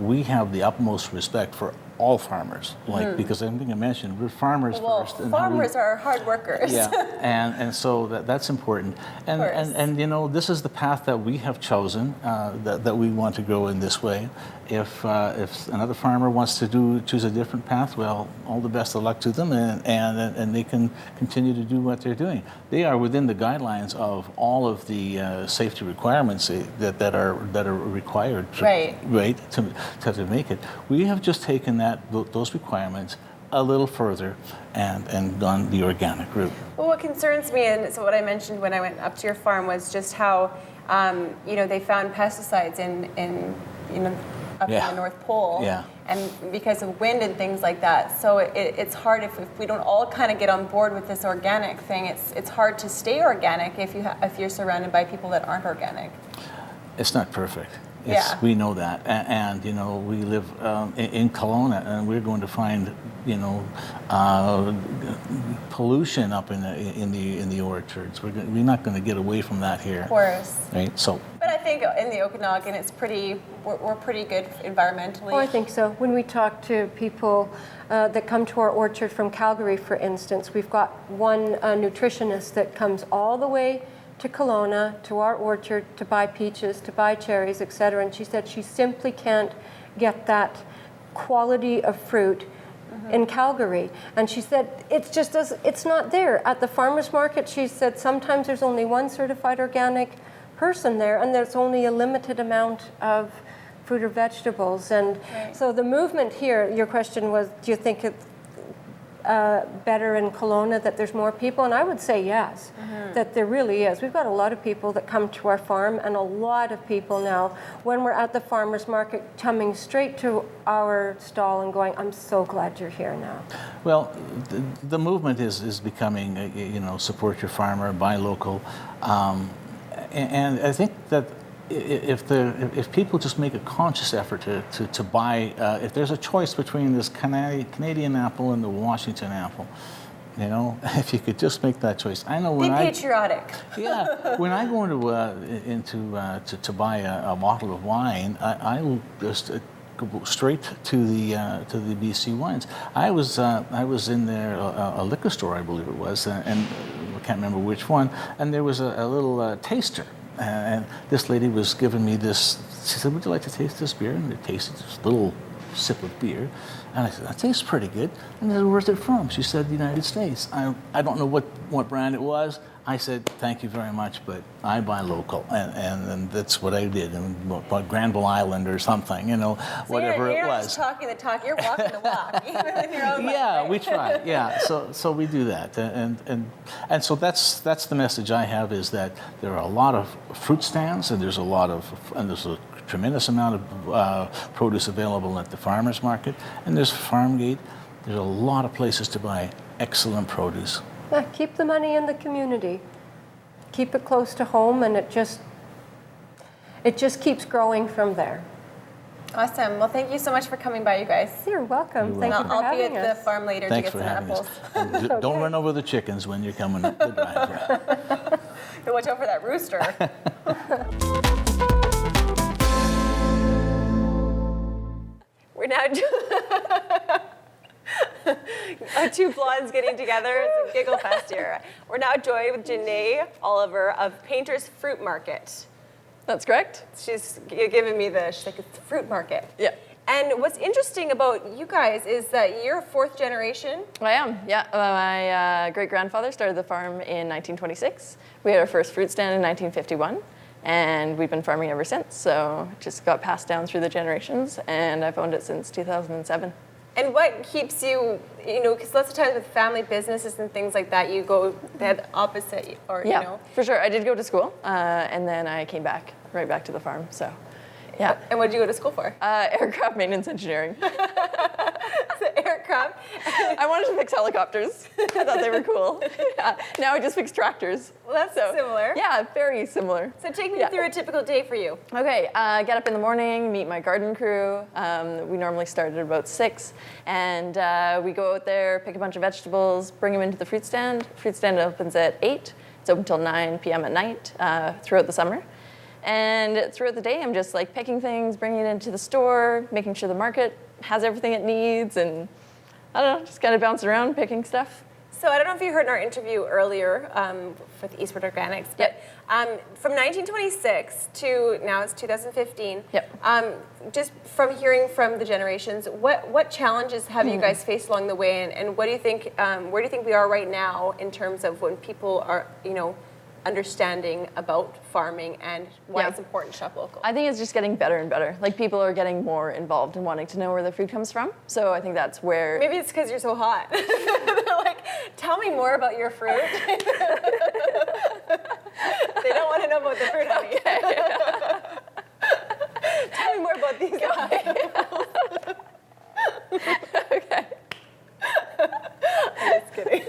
we have the utmost respect for all farmers, because I think I mentioned we're farmers first. Well, farmers are hard workers. Yeah, and so that's important. And this is the path that we have chosen, that we want to go in this way. If another farmer wants to choose a different path, well, all the best of luck to them, and they can continue to do what they're doing. They are within the guidelines of all of the safety requirements that are required to make it. We have just taken those requirements a little further and gone the organic route. Well, what concerns me, and so what I mentioned when I went up to your farm, was just how they found pesticides in up in the North Pole, and because of wind and things like that. So it's hard if we don't all kind of get on board with this organic thing. It's hard to stay organic if you're surrounded by people that aren't organic. It's not perfect. Yeah. We know that, and we live in Kelowna, and we're going to find pollution up in the orchards. We're not going to get away from that here. Of course. Right. So. But I think in the Okanagan, we're pretty good environmentally. Oh, I think so. When we talk to people that come to our orchard from Calgary, for instance, we've got one nutritionist that comes all the way to Kelowna, to our orchard, to buy peaches, to buy cherries, etc. And she said she simply can't get that quality of fruit in Calgary. And she said, it's not there. At the farmer's market, she said, sometimes there's only one certified organic person there, and there's only a limited amount of fruit or vegetables. And so the movement here, your question was, do you think it's better in Kelowna that there's more people? And I would say yes, that there really is. We've got a lot of people that come to our farm, and a lot of people now, when we're at the farmer's market, coming straight to our stall and going, I'm so glad you're here now. Well, the movement is becoming, support your farmer, buy local. And I think that if people just make a conscious effort to buy, if there's a choice between this Canadian apple and the Washington apple, if you could just make that choice. I know when Be patriotic. Yeah, when I go to buy a bottle of wine, I will just go straight to the BC wines. I was in there, a liquor store, I believe it was, and I can't remember which one, and there was a little taster. And this lady was giving me this. She said, "Would you like to taste this beer?" And I tasted this little sip of beer, and I said, "That tastes pretty good." And I said, "Where's it from?" She said, "The United States." I don't know what brand it was. I said, "Thank you very much, but I buy local," and that's what I did. And bought Granville Island or something, whatever you're it not was. just talking the talk, you're walking the walk, even in your own life, Yeah, right? we try. Yeah, so we do that, and so that's the message I have, is that there are a lot of fruit stands, and there's a tremendous amount of produce available at the farmers market, and there's Farmgate. There's a lot of places to buy excellent produce. Yeah, keep the money in the community. Keep it close to home, and it just keeps growing from there. Awesome. Well, thank you so much for coming by, you guys. You're welcome. You're Thank you And for I'll be having at us. the farm later Thanks to for get some having apples. us. And don't run over the chickens when you're coming up the driveway. Watch out for that rooster. We're now two blondes getting together. It's a giggle fest here. We're now joined with Janae Oliver of Painter's Fruit Market. That's correct. She's giving me she's like, it's a fruit market. Yeah. And what's interesting about you guys is that you're a fourth generation. I am, yeah. My great-grandfather started the farm in 1926. We had our first fruit stand in 1951, and we've been farming ever since. So it just got passed down through the generations, and I've owned it since 2007. And what keeps you, because lots of times with family businesses and things like that, you go the opposite, or, Yeah, for sure. I did go to school, and then I came right back to the farm, so. Yeah. And what did you go to school for? Aircraft maintenance engineering. So aircraft. I wanted to fix helicopters. I thought they were cool. Yeah. Now I just fix tractors. Well, that's similar. Yeah, very similar. So take me through a typical day for you. Okay, get up in the morning, meet my garden crew. We normally start at about 6, and we go out there, pick a bunch of vegetables, bring them into the fruit stand. Fruit stand opens at 8. It's open till 9 p.m. at night throughout the summer. And throughout the day, I'm just like picking things, bringing it into the store, making sure the market has everything it needs, and I don't know, just kind of bouncing around, picking stuff. So I don't know if you heard in our interview earlier with Eastwood Organics, but from 1926 to now it's 2015. Yep. Just from hearing from the generations, what challenges have you guys faced along the way, and what do you think? Where do you think we are right now in terms of when people are, understanding about farming and why it's important to shop local? I think it's just getting better and better. Like, people are getting more involved in wanting to know where their food comes from. So I think that's where... Maybe it's because you're so hot. They're like, tell me more about your fruit. They don't want to know about the fruit, honey. Tell me more about these guys. Okay. I'm just kidding.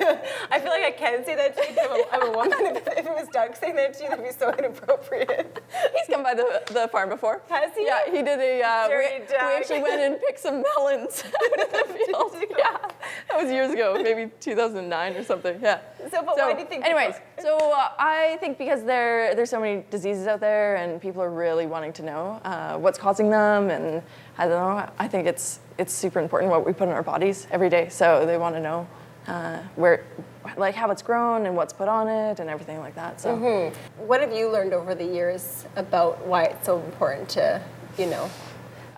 I feel like I can say that to you because I'm a woman. If it was Doug saying that to you, that'd be so inappropriate. He's come by the farm before. Has he? Yeah, he did a... Dirty we Doug. actually went and picked some melons out of the field. Yeah, that was years ago, maybe 2009 or something, yeah. So why do you think... Anyways, so I think because there's so many diseases out there and people are really wanting to know what's causing them, and I don't know, I think it's super important what we put in our bodies every day. So they want to know how it's grown and what's put on it and everything like that. So, What have you learned over the years about why it's so important to,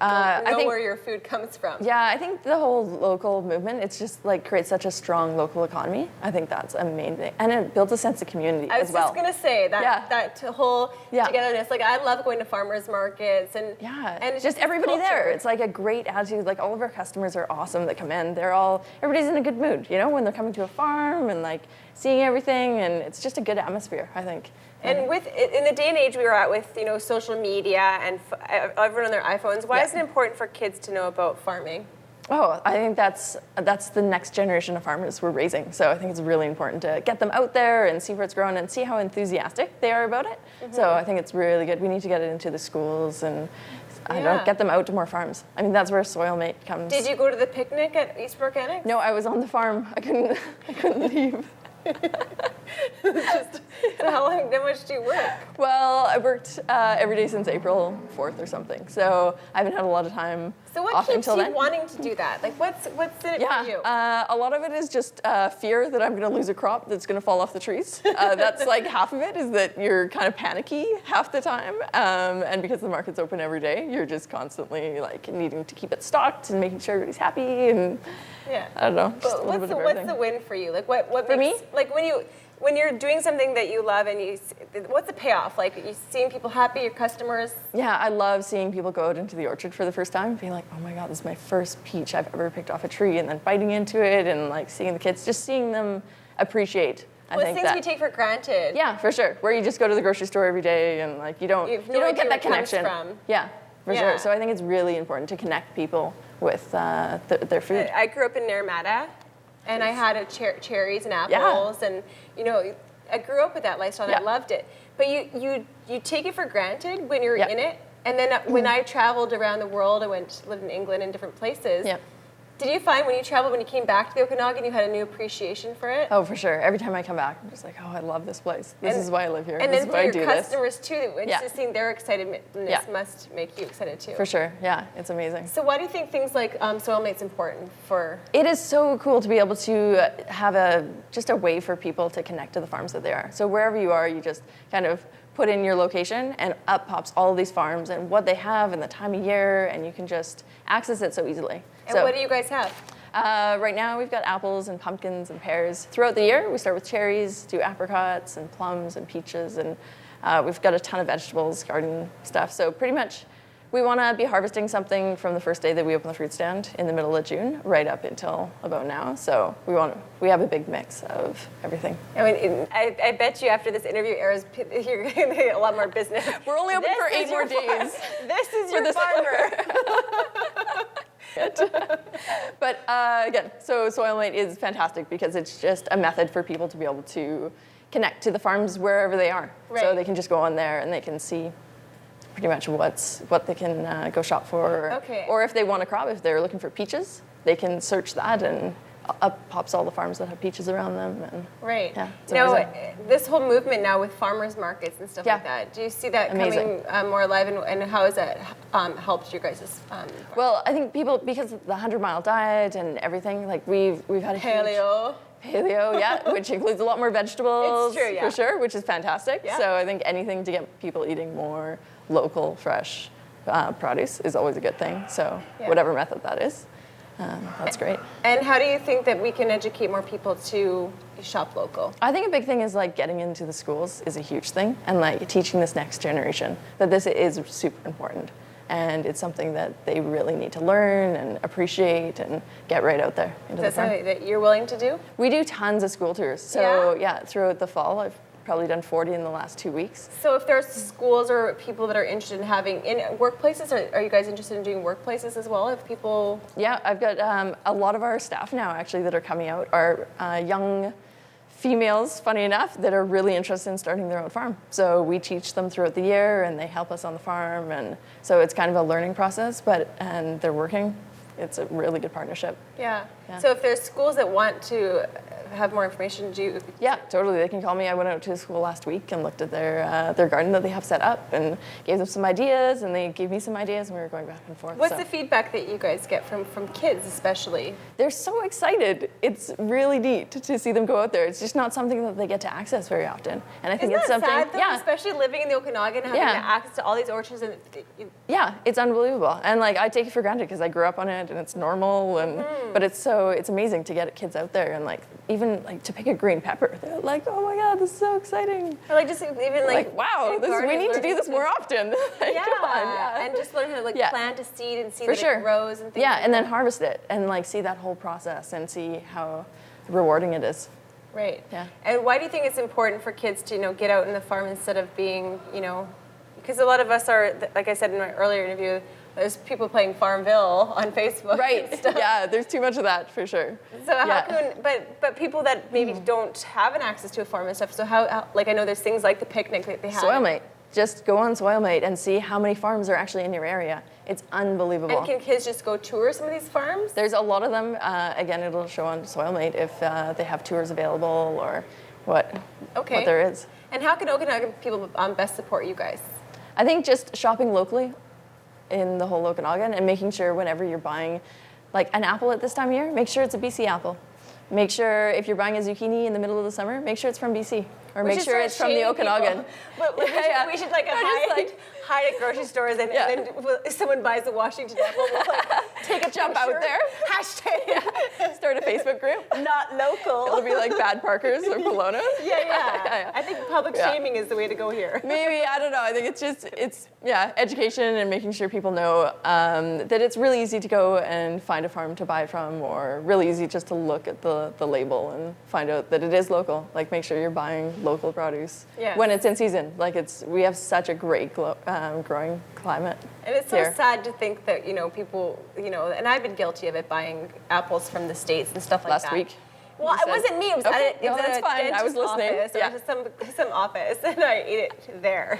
know think- where your food comes from. Yeah, I think the whole local movement, it's just like creates such a strong local economy. I think that's a main thing. And it builds a sense of community I was as well. just gonna say that Yeah. that whole Yeah. togetherness. Like I love going to farmers markets and Yeah, and it's just this everybody there. culture. It's like a great attitude. Like all of our customers are awesome that come in. Everybody's in a good mood, when they're coming to a farm and like seeing everything, and it's just a good atmosphere, I think. And in the day and age we were at with social media and everyone on their iPhones, why Yeah. is it important for kids to know about farming? Oh, I think that's the next generation of farmers we're raising. So I think it's really important to get them out there and see where it's grown and see how enthusiastic they are about it. So I think it's really good. We need to get it into the schools and Yeah. get them out to more farms. I mean, that's where Soilmate comes. Did you go to the picnic at Eastbrook Annex? No, I was on the farm. I couldn't leave. So how much do you work? Well, I worked every day since April 4th or something. So I haven't had a lot of time So what off keeps until you then. wanting to do that? Like what's in it for you? Yeah, a lot of it is just fear that I'm going to lose a crop that's going to fall off the trees. That's like half of it is that you're kind of panicky half the time, and because the market's open every day, you're just constantly like needing to keep it stocked and making sure everybody's happy, and Yeah. I don't know, just a But little bit of what's everything. the win for you? Like what For makes, me? like when you're doing something that you love and what's the payoff? Like you seeing people happy, your customers. Yeah, I love seeing people go out into the orchard for the first time, being like, oh my God, this is my first peach I've ever picked off a tree, and then biting into it and like seeing the kids, just seeing them appreciate. I Well, think things that, we take for granted. yeah, for sure. Where you just go to the grocery store every day and like you don't You have no idea get that where it comes connection. from. Yeah, for Yeah. sure. So I think it's really important to connect people with their food. I grew up in Naramata, and I had cherries and apples, and I grew up with that lifestyle, and I Yeah. loved it. But you take it for granted when you're Yeah. in it. And then when I traveled around the world, I lived in England in different places. Yeah. Did you find when you came back to the Okanagan, you had a new appreciation for it? Oh, for sure. Every time I come back, I'm just like, oh, I love this place. This is why I live here. And This then is for why I your do this. customers too, Yeah. just seeing their excitedness Yeah. must make you excited too. For sure. Yeah, it's amazing. So why do you think things like Soilmate's important for? It is so cool to be able to have just a way for people to connect to the farms that they are. So wherever you are, you just kind of put in your location and up pops all of these farms and what they have and the time of year, and you can just access it so easily. And So, what do you guys have? right now we've got apples and pumpkins and pears. Throughout the year, we start with cherries, do apricots and plums and peaches, and we've got a ton of vegetables, garden stuff. So pretty much we want to be harvesting something from the first day that we open the fruit stand in the middle of June, right up until about now. So we have a big mix of everything. I mean, I bet you after this interview airs, you're going to get a lot more business. We're only open This for is 8 more your farm. days. This is For your this- farmer. But again, so Soilmate is fantastic because it's just a method for people to be able to connect to the farms wherever they are. So Right. they can just go on there and they can see pretty much what they can go shop for. Okay. Or if they want a crop, if they're looking for peaches, they can search that and up pops all the farms that have peaches around them. And Right. Yeah, it's Now, amazing. this whole movement now with farmers markets and stuff Yeah. like that, do you see that Amazing. coming more alive, and how has that helped you guys? Well, I think people, because of the 100-mile diet and everything, like we've had a Paleo. Paleo, yeah, which includes a lot more vegetables, It's true, yeah. for sure, which is fantastic. Yeah. So I think anything to get people eating more local, fresh produce is always a good thing. So Yeah. whatever method that is, that's great. And how do you think that we can educate more people to shop local? I think a big thing is like getting into the schools is a huge thing, and like teaching this next generation that this is super important. And it's something that they really need to learn and appreciate and get right out there into the Is that farm. something that you're willing to do? We do tons of school tours. So Yeah? yeah, throughout the fall, I've probably done 40 in the last 2 weeks. So if there's schools or people that are interested in having in workplaces, are you guys interested in doing workplaces as well? If people, Yeah, I've got a lot of our staff now actually that are coming out are young females, funny enough, that are really interested in starting their own farm. So we teach them throughout the year and they help us on the farm. And so it's kind of a learning process, and they're working. It's a really good partnership. yeah. Yeah. So if there's schools that want to have more information, do you? Yeah, totally. They can call me. I went out to school last week and looked at their garden that they have set up and gave them some ideas, and they gave me some ideas, and we were going back and forth. What's so. the feedback that you guys get from kids, especially? They're so excited. It's really neat to see them go out there. It's just not something that they get to access very often, and I think Isn't it's that something. sad, though? Especially living in the Okanagan, having Yeah. access to all these orchards and. Yeah, it's unbelievable, and like I take it for granted because I grew up on it and it's normal, and but it's amazing to get kids out there and like even like to pick a green pepper. They're like, oh my god, this is so exciting. Or like just even Like wow, in we garden, need to do learning this more often. Like, Yeah. come on, yeah. And just learn how to like Yeah. plant a seed and see For that sure. it grows and things. Yeah, like and then that. harvest it and like see that whole process and see how rewarding it is. Right. Yeah. And why do you think it's important for kids to get out in the farm instead of being because a lot of us are, like I said in my earlier interview, there's people playing Farmville on Facebook. Right. And stuff. Yeah, there's too much of that for sure. So how Yeah. can, but people that maybe don't have an access to a farm and stuff, so how like I know there's things like the picnic that they have. Soilmate. Just go on Soilmate and see how many farms are actually in your area. It's unbelievable. And can kids just go tour some of these farms? There's a lot of them. Again, it'll show on Soilmate if they have tours available or what there is. And how can Okanagan people best support you guys? I think just shopping locally in the whole Okanagan and making sure whenever you're buying like an apple at this time of year, make sure it's a BC apple. Make sure if you're buying a zucchini in the middle of the summer, make sure it's from BC. Or We make should sure start it's from the shaming Okanagan. people. But like, Yeah, we should like No, just, hide at grocery stores and, Yeah. and then if someone buys the Washington apple, we'll like take a Jump out picture, there. Hashtag Start a Facebook group. not local. It'll be like Bad Parkers or Kelowna. Yeah. I think public Yeah. shaming is the way to go here. Maybe, I don't know. I think it's education and making sure people know that it's really easy to go and find a farm to buy from, or really easy just to look at the label and find out that it is local. Like make sure you're buying local produce Yes. when it's in season. Like we have such a great growing climate. And it's so here. sad to think that, people, and I've been guilty of it, buying apples from the States and stuff like Last that. week. Well, You it said- wasn't me. It was Okay, at, it was no, at that's a fine. I was dentist's listening. office. Yeah. It was just some office, and I ate it there.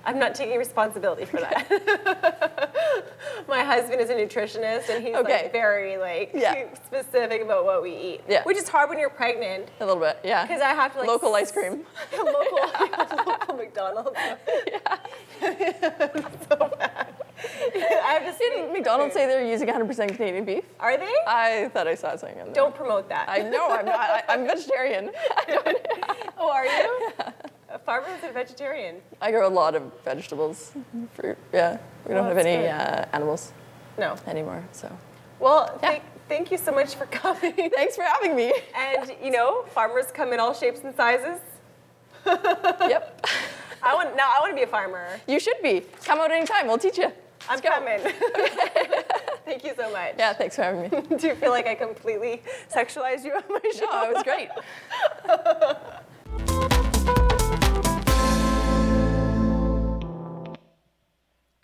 I'm not taking responsibility for that. My husband is a nutritionist, and he's Okay. like very Yeah. specific about what we eat. Yeah. Which is hard when you're pregnant. A little bit, yeah. Because I have to Local ice cream. local McDonald's. So bad. I have to Didn't McDonald's say they're using 100% Canadian beef? Are they? I thought I saw something on that. Don't promote that. I know, I'm not. I'm vegetarian. Oh, are you? A farmer is a vegetarian. I grow a lot of vegetables, fruit. Yeah, we don't Oh, have that's any good. animals No. anymore. So Well, Yeah. thank you so much for coming. thanks for having me. And farmers come in all shapes and sizes. Yep, I want to be a farmer. you should be. Come out anytime. We'll teach you. I'm Let's go. coming. Thank you so much. Yeah, thanks for having me. Do you feel like I completely sexualized you on my show? No, it was great.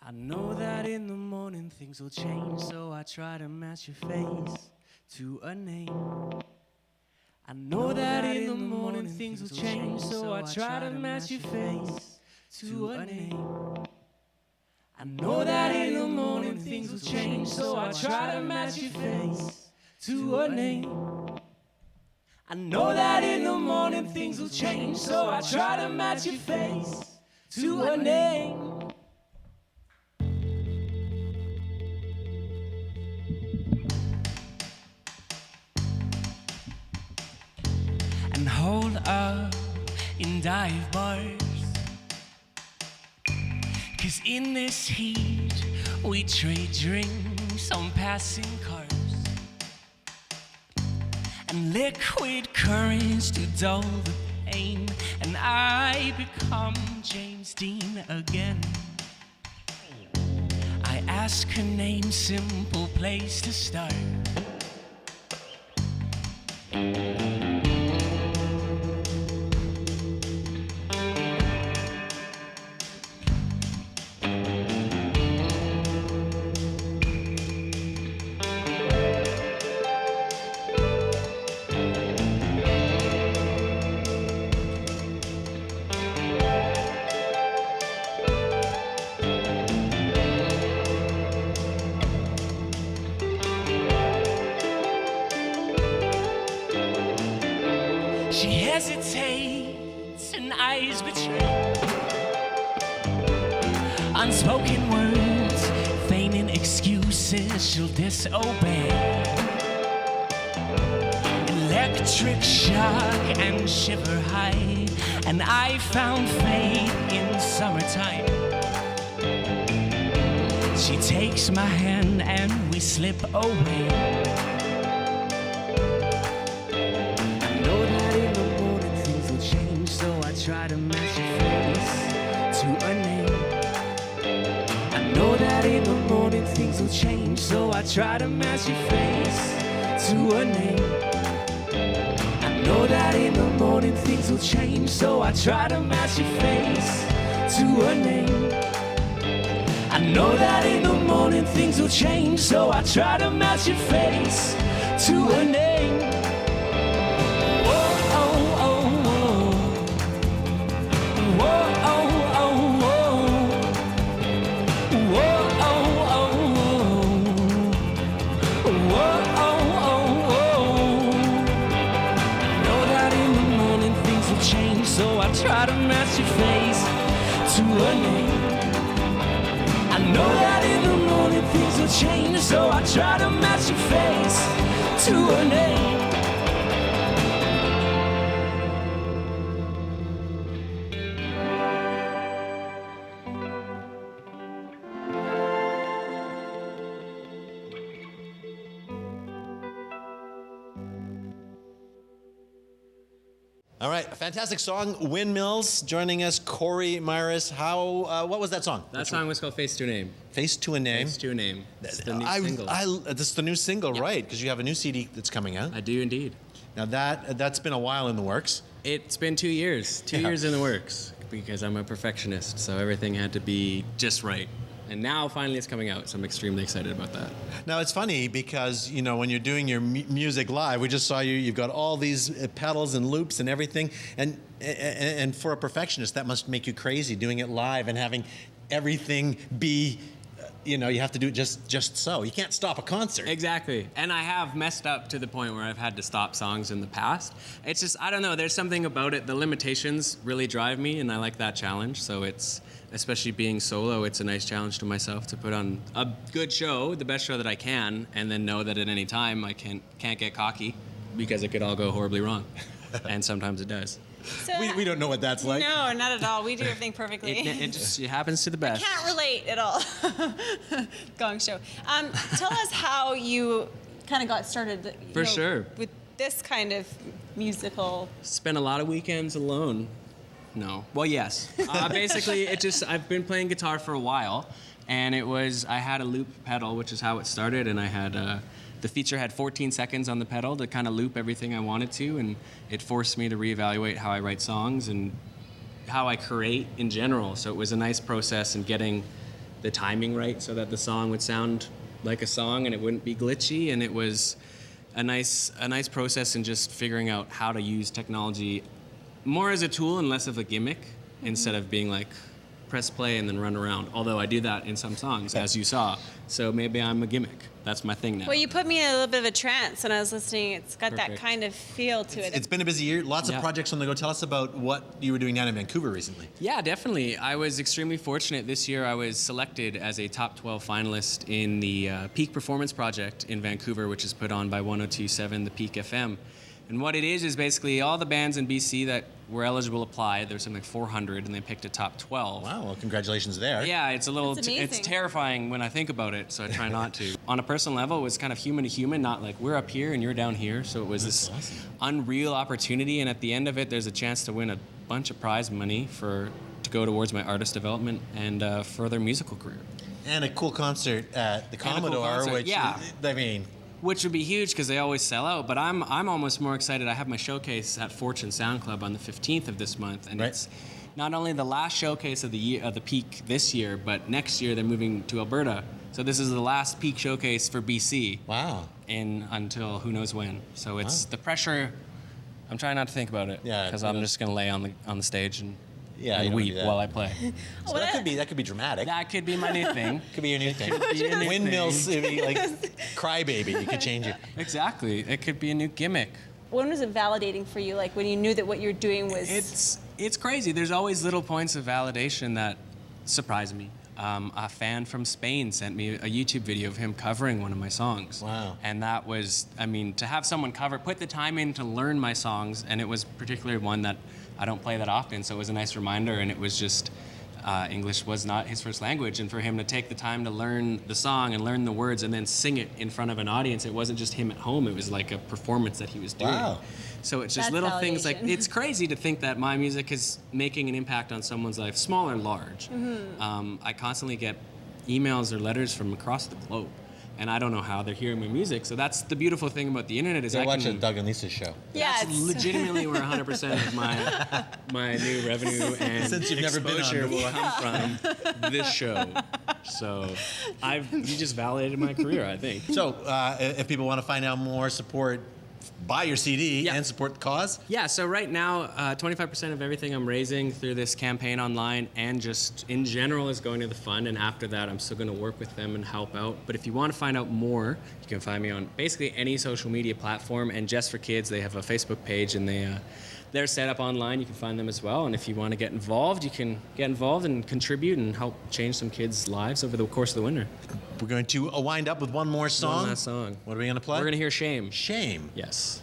I know that in the morning things will change, so I try to match your face to a name. I know that in the morning things will change, so I try to match your face to a name. I know that in the morning things will change, so I try to match your face to a name. I know that in the morning things will change, so I try to match your face to a name. And hold up in dive bars, 'cause in this heat we trade drinks on passing cars and liquid currents to dull the pain, and I become James Dean again. I ask her name, simple place to start. hesitates and eyes betray. Unspoken words, feigning excuses, she'll disobey. Electric shock and shiver high, and I found faith in summertime. She takes my hand and we slip away. I know that in the morning things will change, so I try to match your face to a name. I know that in the morning things will change, so I try to match your face to a name. I know that in the morning things will change, so I try to match your face to a name. I know that in the morning things will change, so I try to match your face to a name. Whoa, oh, oh, oh. Whoa, oh, oh, oh. Whoa, oh, oh, oh. Whoa, oh, oh, oh. I know that in the morning things will change, so I try to match your face to a name. I know that in the morning things will change, so I try to match your face to a name. All right, a fantastic song, Windmills. Joining us, Corey Myris. What was that song? That song was called Face to a Name. Face to a Name. Face to a Name. It's the new single. This is the new single, Yep. right? Because you have a new CD that's coming out. I do indeed. Now that's been a while in the works. It's been 2 years. 2 years in the works because I'm a perfectionist, so everything had to be just right. And now finally it's coming out, so I'm extremely excited about that. Now it's funny because when you're doing your music live, we just saw you've got all these pedals and loops and everything, and for a perfectionist that must make you crazy doing it live and having everything be. You have to do it just so. You can't stop a concert. Exactly. And I have messed up to the point where I've had to stop songs in the past. It's just, I don't know, there's something about it. The limitations really drive me, and I like that challenge. So it's, especially being solo, it's a nice challenge to myself to put on a good show, the best show that I can, and then know that at any time I can't get cocky because it could all go horribly wrong. And sometimes it does. So, We don't know what that's like. No, not at all. We do everything perfectly. It happens to the best. Can't relate at all. Gong show. Tell us how you kind of got started. For sure. With this kind of musical. Spent a lot of weekends alone. No. Well, yes. Basically, I've been playing guitar for a while, and I had a loop pedal, which is how it started, and I had the feature had 14 seconds on the pedal to kind of loop everything I wanted to, and it forced me to reevaluate how I write songs and how I create in general. So it was a nice process in getting the timing right so that the song would sound like a song and it wouldn't be glitchy, and it was a nice process in just figuring out how to use technology more as a tool and less of a gimmick, instead of being like press play and then run around. Although I do that in some songs, as you saw. So maybe I'm a gimmick. That's my thing now. Well, you put me in a little bit of a trance when I was listening. It's got that Perfect. kind of feel to it. It's been a busy year. Lots of projects on the go. Tell us about what you were doing down in Vancouver recently. Yeah, definitely. I was extremely fortunate this year. I was selected as a top 12 finalist in the Peak Performance Project in Vancouver, which is put on by 102.7 The Peak FM. And what it is basically all the bands in BC that were eligible applied. There's something like 400, and they picked a top 12. Wow, well, congratulations there. Yeah, it's a little, That's it's amazing. terrifying when I think about it, so I try not to. On a personal level, it was kind of human to human, not like we're up here and you're down here. So it was this unreal opportunity, and at the end of it, there's a chance to win a bunch of prize money to go towards my artist development and further musical career. And a cool concert at the Commodore, concert, which, yeah. I mean, Which would be huge because they always sell out. But I'm almost more excited. I have my showcase at Fortune Sound Club on the 15th of this month, and Right. it's not only the last showcase of the year of the Peak this year, but next year they're moving to Alberta. So this is the last Peak showcase for BC. wow. Until who knows when. So it's the pressure. I'm trying not to think about it. Yeah, Because you I'm know. just gonna lay on the stage and Yeah, you and don't weep do that. while I play. So that could be dramatic. That could be my new thing. Could be your new thing. be a new Windmills, it'd be like Crybaby. You could change it. Exactly. It could be a new gimmick. when was it validating for you? Like when you knew that what you're doing was. It's crazy. There's always little points of validation that surprise me. A fan from Spain sent me a YouTube video of him covering one of my songs. Wow. And that was, I mean, to have someone put the time in to learn my songs, and it was particularly one that I don't play that often, so it was a nice reminder, and it was just, English was not his first language, and for him to take the time to learn the song and learn the words and then sing it in front of an audience, it wasn't just him at home, it was like a performance that he was doing. Wow. So it's just That's little things like, validation. it's crazy to think that my music is making an impact on someone's life, small or large. I constantly get emails or letters from across the globe, and I don't know how they're hearing my music. So that's the beautiful thing about the internet is They're I watching can, Doug and Lisa's show. Yeah, that's legitimately where 100% of my new revenue and Since you've never been on exposure before. will come from this show. So you just validated my career, I think. So if people want to find out more, support, buy your CD Yeah. and support the cause. Yeah, so right now, 25% of everything I'm raising through this campaign online and just in general is going to the fund. And after that, I'm still going to work with them and help out. But if you want to find out more, you can find me on basically any social media platform. And Just for Kids, they have a Facebook page, and they're set up online. You can find them as well. And if you want to get involved, you can get involved and contribute and help change some kids' lives over the course of the winter. We're going to wind up with one more song. One last song. What are we going to play? We're going to hear Shame. Shame. Yes.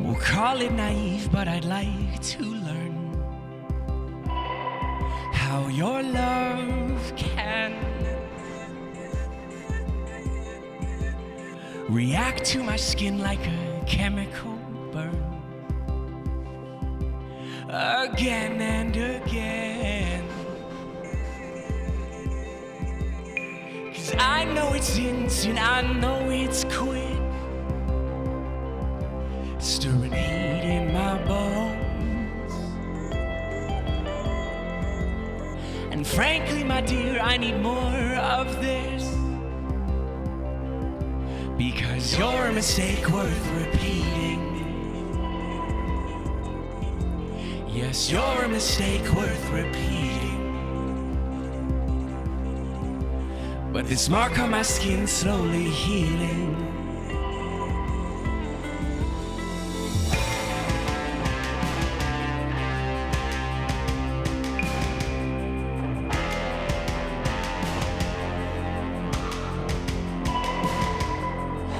We'll call it naive, but I'd like to learn how your love can react to my skin like a chemical burn again and again. 'Cause I know it's instant, I know it's quick, stirring heat in my bones. And frankly, my dear, I need more of this, because you're a mistake worth repeating. Yes, you're a mistake worth repeating. But this mark on my skin slowly healing.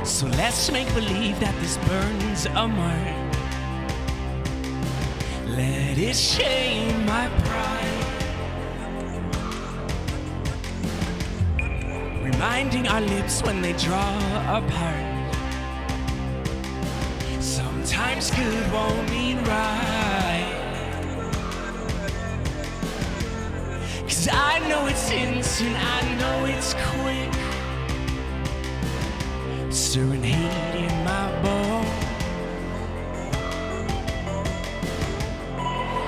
So let's make believe that this burns a mark. Let it shame my pride, reminding our lips when they draw apart. Sometimes good won't mean right. 'Cause I know it's instant, I know it's quick, stirring heat in my bones.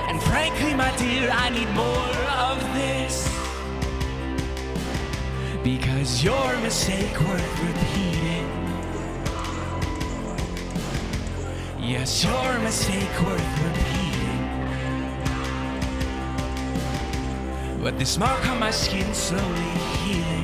And frankly, my dear, I need more of this, because you're a mistake worth repeating. Yes, you're a mistake worth repeating. But this mark on my skin slowly healing.